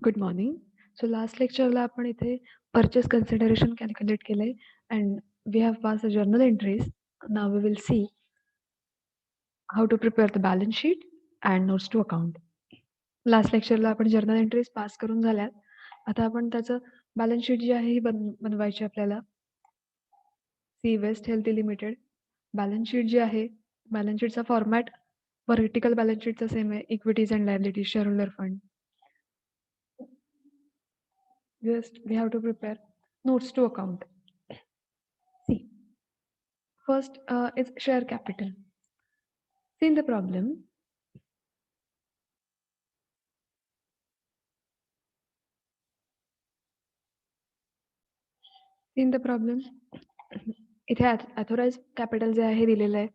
Good morning. So last lectureला आपण इथे purchase consideration calculate केलंय and we have passed the journal entries. Now we will see how to prepare the balance sheet and notes to account. Last लेक्चरला आपण journal entries pass करून झाल्यात. आता आपण त्याचं बॅलन्स शीट जी आहे ही बनवायची आपल्याला. C west health limited balance sheet जी आहे बॅलन्स शीटचा फॉर्मॅट व्हर्टिकल बॅलन्स शीटचा सेम आहे. Equities and liabilities share holder fund. Just we have to prepare notes to account. See, first is share capital. See in the problem, इथे authorise capital जे आहे दिलेलं आहे.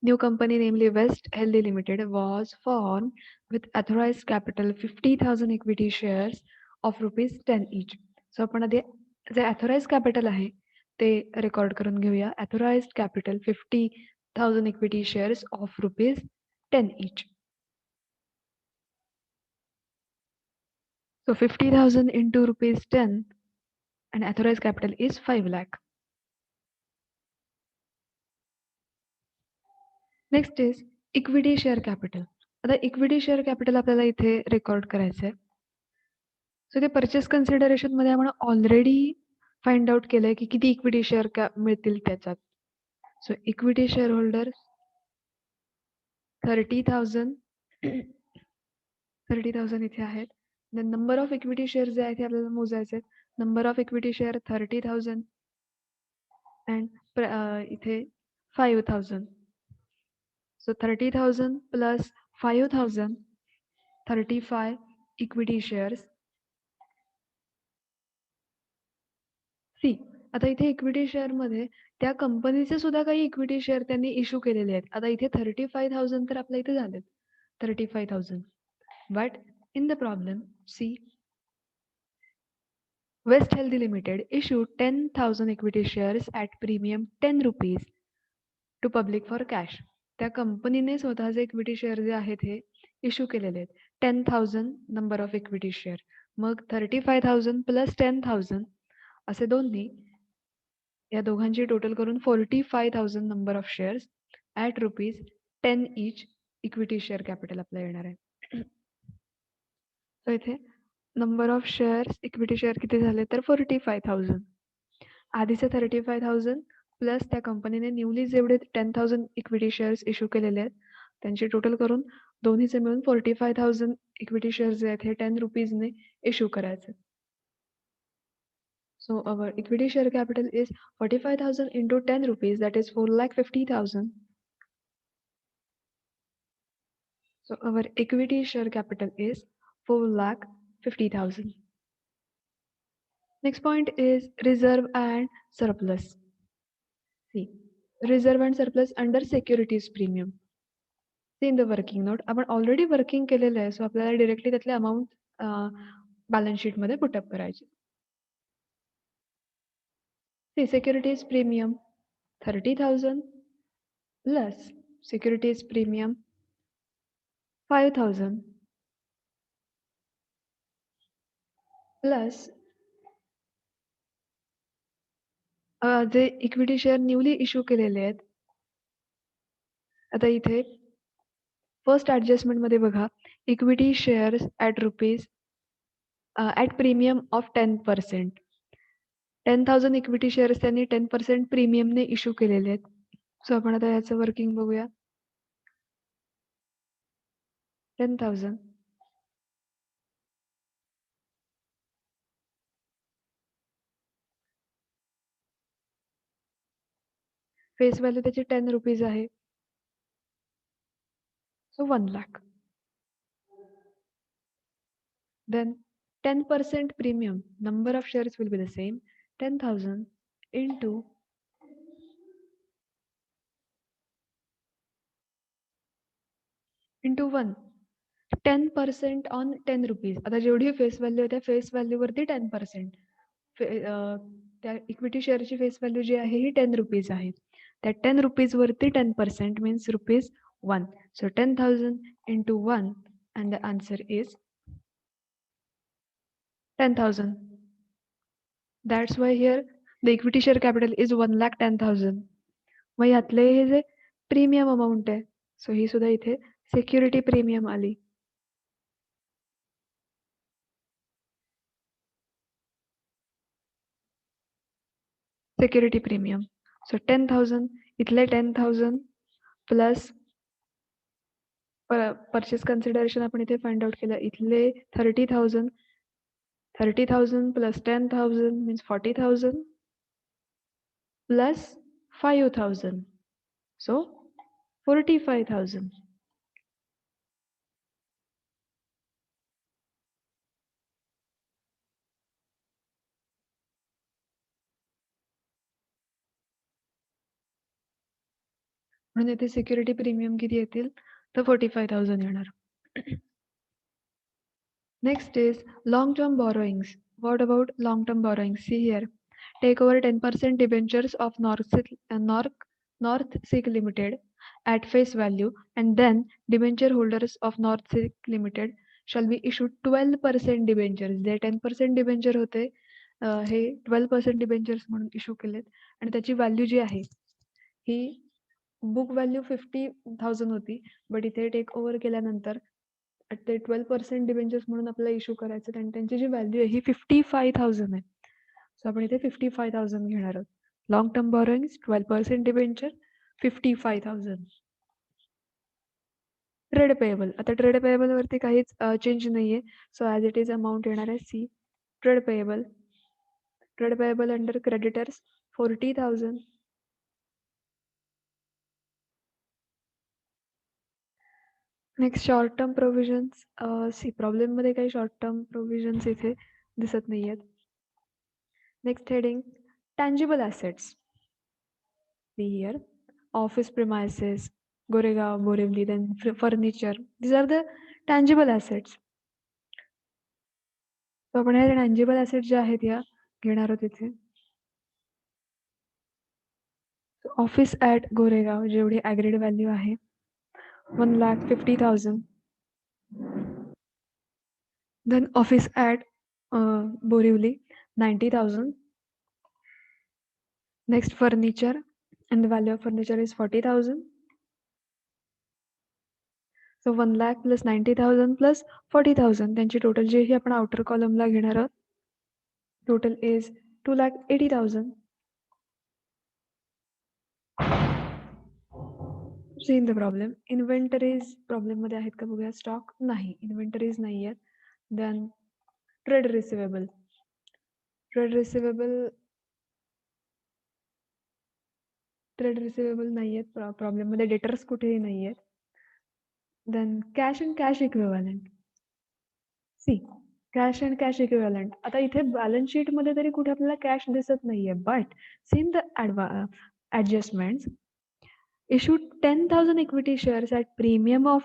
New company namely West Healthy Limited was form with authorise capital 50,000 equity shares of ₹10 each. So आपण आधी जे authorise capital आहे ते रेकॉर्ड करून घेऊया. Authorise capital 50,000 equity shares of ₹10 each. So 50,000 into ₹10 and authorized capital is 5 lakh. Next is equity share capital. आता equity share capital आपल्याला इथे रेकॉर्ड करायचं आहे. सो ते परचेस कन्सिडरेशन मध्ये आपण ऑलरेडी फाइंड आउट केलंय की किती इक्विटी शेअर मिळतील त्याच्यात. सो इक्विटी शेअर होल्डर 30,000 इथे आहेत. Then number of equity share जे आहेत ते आपल्याला मोजायचे आहेत. Number of equity share 30,000 and इथे 5,000. So 30,000 plus 5,000, 35 equity shares. See, आता इथे इक्विटी शेअर मध्ये त्या कंपनीचे सुद्धा काही इक्विटी शेअर त्यांनी इश्यू केलेले आहेत. आता इथे 35,000 तर आपल्या इथे झालेत 35,000. But in the problem see West Healthy Limited issued 10,000 equity shares at premium ₹10 to public for cash. त्या कंपनीने स्वतःचे इक्विटी शेअर जे आहेत हे इश्यू केलेले आहेत. 10,000 नंबर ऑफ इक्विटी शेअर, मग 35,000 प्लस 10,000 असे दोन्ही, या दोघांची टोटल करून 45,000 number of shares at ₹10 each equity share capital आपल्याला येणार आहे. सो इथे number of shares equity share किती झाले तर 45,000. आधीचे 35,000 प्लस त्या कंपनीने न्यूली जेवढे 10,000 इक्विटी शेअर्स इश्यू केलेले आहेत त्यांची टोटल करून दोन्हीचे मिळून 45,000 इक्विटी शेअर्स जे आहेत हे ₹10 इश्यू करायचे. So our equity share capital is 45,000 into ₹10, that is 4,50,000. So our equity share capital is 4,50,000. Next point is reserve and surplus. See, reserve and surplus under securities premium. See in the working note, आपण already working केलेलं आहे. So आपल्याला directly त्यातले amount balance sheet मध्ये put up करायची. See, securities premium 30,000 plus securities premium 5,000 plus जे equity share newly issue केलेले आहेत. आता इथे फर्स्ट ऍडजस्टमेंट मध्ये बघा, equity shares at at premium of 10%. 10,000 equity shares त्यांनी 10% प्रीमियमने इश्यू केलेले आहेत. सो आपण आता याचं वर्किंग बघूया. 10,000 फेस व्हॅल्यू त्याची ₹10 आहे. So 1 lakh. Then 10% premium, number of shares will be the same, 10,000 into 1. 10% on ₹10. आता जेवढी फेस व्हॅल्यू आहे त्या फेस व्हॅल्यू वरती 10%. त्या इक्विटी शेअरची फेस व्हॅल्यू जी आहे ही ₹10 आहे. त्या ₹10 वरती 10% means ₹1. So 10,000 into 1 and the answer is 10,000. That's why here the equity share capital is 1,10,000. मग यातले हे जे प्रीमियम अमाऊंट आहे, सो ही सुद्धा इथे सिक्युरिटी प्रीमियम आली. Security premium. सो 10,000 इथले 10,000 प्लस परचेस कन्सिडरेशन आपण इथे फाइंड आउट केलं. इथले 30,000 plus 10,000 means 40,000 plus 5,000. So 45,000. म्हणून येथे सिक्युरिटी प्रीमियम किती येतील तर 45,000 येणार. Next is long-term borrowings. What about long-term borrowings? See here. Take over 10% debentures of North Sea Limited at face value, and then debenture holders of North Sea Limited shall be issued 12% debentures. जे 10% debenture होते हे 12% debentures म्हणून issue केलेत आणि त्याची value जी आहे ही book value 50,000 होती, but इथे टेक ओव्हर केल्यानंतर ते 12% डिबेंचर्स म्हणून आपल्याला इश्यू करायचं आणि त्यांची जी व्हॅल्यू आहे ही 55,000 आहे. सो आपण इथे 55,000 घेणार आहोत. Long term borrowings 12% debenture 55,000. Trade payable. आता ट्रेड पेएबल वरती काहीच चेंज नाहीये. So as it is amount येणार आहे see. Trade payable. Trade payable under creditors 40,000. Next short term provisions. See प्रॉब्लेममध्ये काही शॉर्ट टर्म प्रोव्हिजन्स इथे दिसत नाही आहेत. Next heading tangible assets. See here, office premises, Goregaon, Borivali, then furniture. These are the tangible assets. So आपण हे tangible assets ज्या आहेत या घेणार आहोत इथे. ऑफिस ॲट गोरेगाव जेवढी ॲग्रीड व्हॅल्यू आहे 1,50,000. Then office at Borivali 90,000. Next furniture, and the value of furniture is 40,000. So 1 lakh plus 90,000 plus 40,000. त्यांची टोटल जी ही आपण आउटर कॉलमला घेणार आहोत. Total is 2,80,000. See in the problem. Inventories problem मध्ये आहेत का बघूया. स्टॉक नाही, इन्व्हेंटरीज नाही आहेत. Then trade receivable. Trade receivable नाही आहेत प्रॉब्लेम मध्ये. डेटर्स कुठेही नाही आहेत. Then cash and cash equivalent. See cash and cash equivalent. आता इथे बॅलन्स शीट मध्ये तरी कुठे आपल्याला कॅश दिसत नाहीये, but seen the adjustments issued 10,000 equity shares at premium of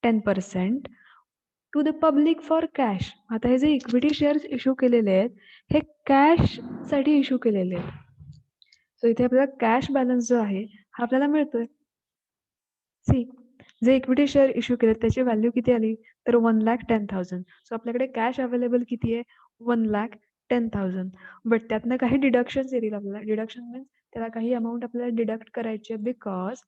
10% to the public for cash. आता हे जे इक्विटी शेअर्स इश्यू केलेले आहेत हे कॅश साठी इश्यू केलेले आहेत. सो इथे आपल्याला कॅश बॅलन्स जो आहे हा आपल्याला मिळतोय. सी जे इक्विटी शेअर इश्यू केले त्याची व्हॅल्यू किती आली तर 1,10,000. सो आपल्याकडे कॅश अवेलेबल किती आहे 1,10,000. बट त्यातनं काही डिडक्शन्स येतील आपल्याला. डिडक्शन मीन्स त्याला काही अमाऊंट आपल्याला डिडक्ट करायची आहे बिकॉज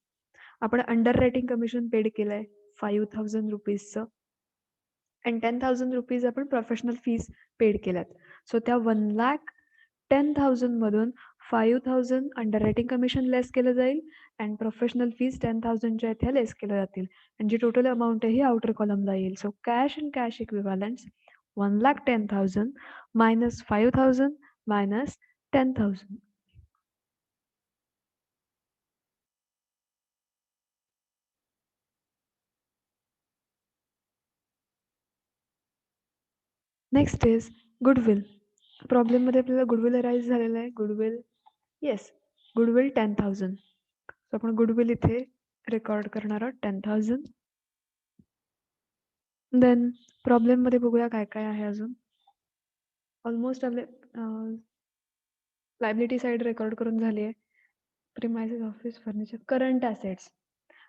आपण अंडर रायटिंग कमिशन पेड केलंय 5,000 रुपीजचं अँड 10,000 रुपीज आपण प्रोफेशनल फीज पेड केल्यात. सो त्या 1,10,000 मधून 5,000 अंडर रायटिंग कमिशन लेस केलं जाईल अँड प्रोफेशनल फीज 10,000 ज्या आहेत ह्या लेस केल्या जातील आणि जी टोटल अमाऊंट आहे ही आउटर कॉलमला येईल. So cash and cash equivalents 1,10,000 minus 5,000 minus 10,000. Next is goodwill. प्रॉब्लेममध्ये आपल्याला गुडविल अराईज झालेलं आहे. Goodwill yes goodwill 10,000. सो आपण गुडविल इथे रेकॉर्ड करणार आहोत 10,000. देन प्रॉब्लेममध्ये बघूया काय काय आहे अजून. ऑलमोस्ट आपले लायबिलिटी साईड रेकॉर्ड करून झाली आहे. Premises office furniture current assets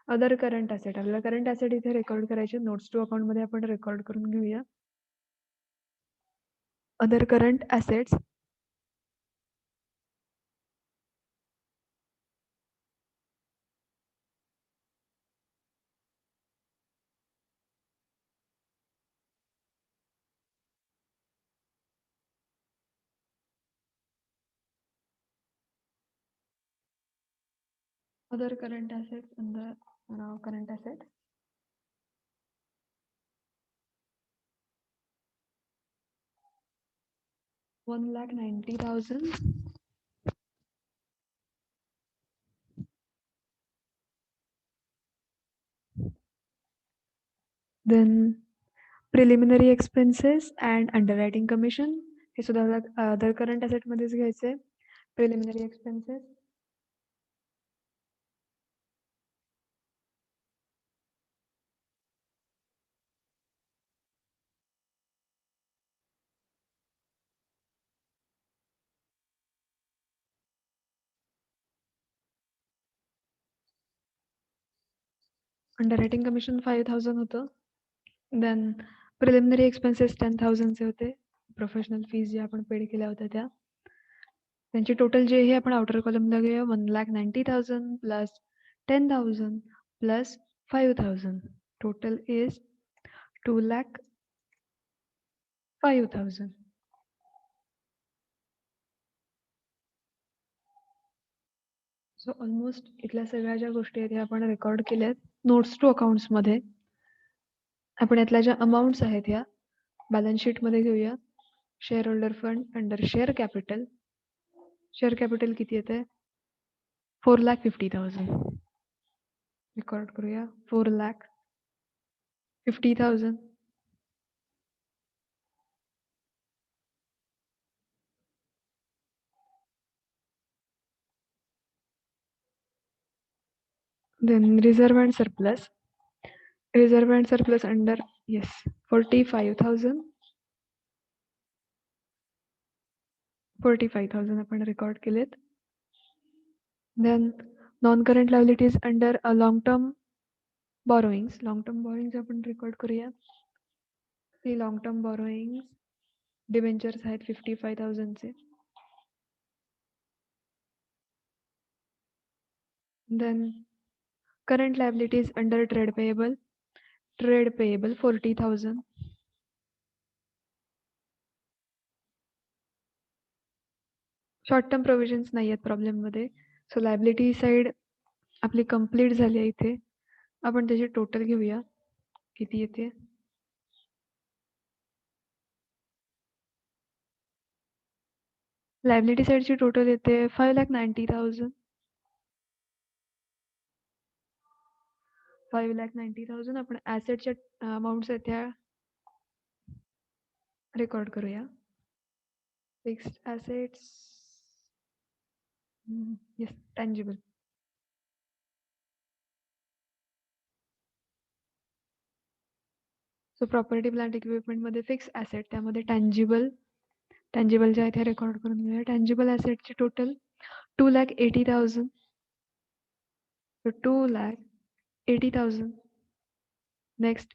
other current asset. आपल्याला करंट ॲसेट इथे रेकॉर्ड करायचे. नोट्स टू अकाउंटमध्ये आपण रेकॉर्ड करून घेऊया. Other current assets other current assets under current assets. $1,90,000. Then preliminary expenses and underwriting commission हे सुद्धा other current asset मध्येच घ्यायचे. Preliminary expenses underwriting commission 5,000 होतं. Then preliminary expenses 10,000 चे होते. प्रोफेशनल फीज ज्या आपण पेड केल्या होत्या त्या. त्यांची टोटल जे हे आपण आउटर कॉलमला घेऊया 1,90,000 plus 10,000 plus 5,000. Total is 2,05,000. So almost इथल्या सगळ्या ज्या गोष्टी आहेत ह्या आपण रेकॉर्ड केल्यात नोट्स टू अकाउंट्समध्ये. आपण यातल्या ज्या अमाऊंट्स आहेत ह्या बॅलन्स शीटमध्ये घेऊया. Share holder fund under share capital. Share capital किती येते 4,50,000. रेकॉर्ड करूया 4,50,000. Then reserve and surplus. Reserve and surplus under 45,000. 45,000 आपण रेकॉर्ड केलेत. Then non-current liabilities under long-term borrowings. Long-term borrowings आपण रेकॉर्ड करूया. ती long-term borrowings debentures आहेत 55,000 चे. Then current liabilities under trade payable. Trade payable 40,000. Short term provisions नाही आहेत प्रॉब्लेममध्ये. सो लायबिलिटी साईड आपली कंप्लीट झाली आहे इथे. आपण त्याची टोटल घेऊया किती येते. लायबिलिटी साईडची टोटल येते 5,90,000. 5,90,000. आपण ॲसेटच्या अमाऊंट्स आहेत त्या रेकॉर्ड करूया. Fixed assets yes tangible. So property plant इक्विपमेंटमध्ये फिक्स ॲसेट त्यामध्ये टँजिबल जे आहेत ते रेकॉर्ड करून घेऊया. टँजिबल ॲसेटची टोटल 2,80,000. 2,80,000. नेक्स्ट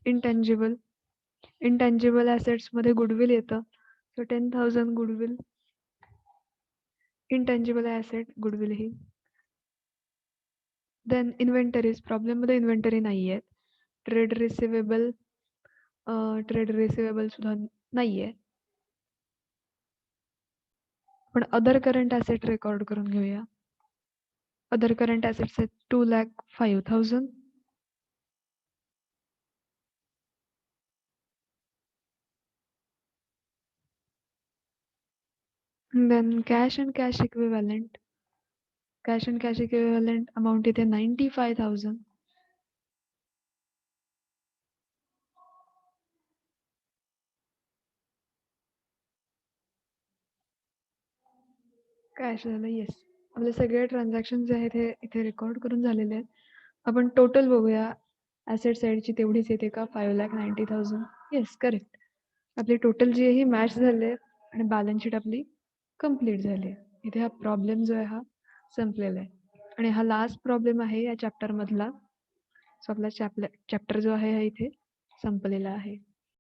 इंटँजिबल ॲसेट्समध्ये गुडविल येतं. So 10,000 goodwill. Intangible asset goodwill ही. देन इन्व्हेंटरीज प्रॉब्लेममध्ये इन्व्हेंटरी नाही आहेत. ट्रेड रिसिवेबल सुद्धा नाही आहे. पण अदर करंट ॲसेट रेकॉर्ड करून घेऊया. अदर करंट ॲसेट्स आहेत 2,05,000. Then cash and cash equivalent. Cash and cash equivalent amount इथे 95,000. कॅश झालं येस. आपले सगळे ट्रान्झॅक्शन जे आहेत हे इथे रेकॉर्ड करून झालेले आहेत. आपण टोटल बघूया ॲसेट साईडची तेवढीच येते का 5,90,000. Yes correct. आपली टोटल जी आहे ही मॅच झाली आहे आणि बॅलन्स शीट आपली कंप्लीट झाली आहे. इथे हा प्रॉब्लेम जो आहे हा संपलेला आहे आणि हा लास्ट प्रॉब्लेम आहे या चॅप्टरमधला. सो आपला चॅप्टर जो आहे हा इथे संपलेला आहे.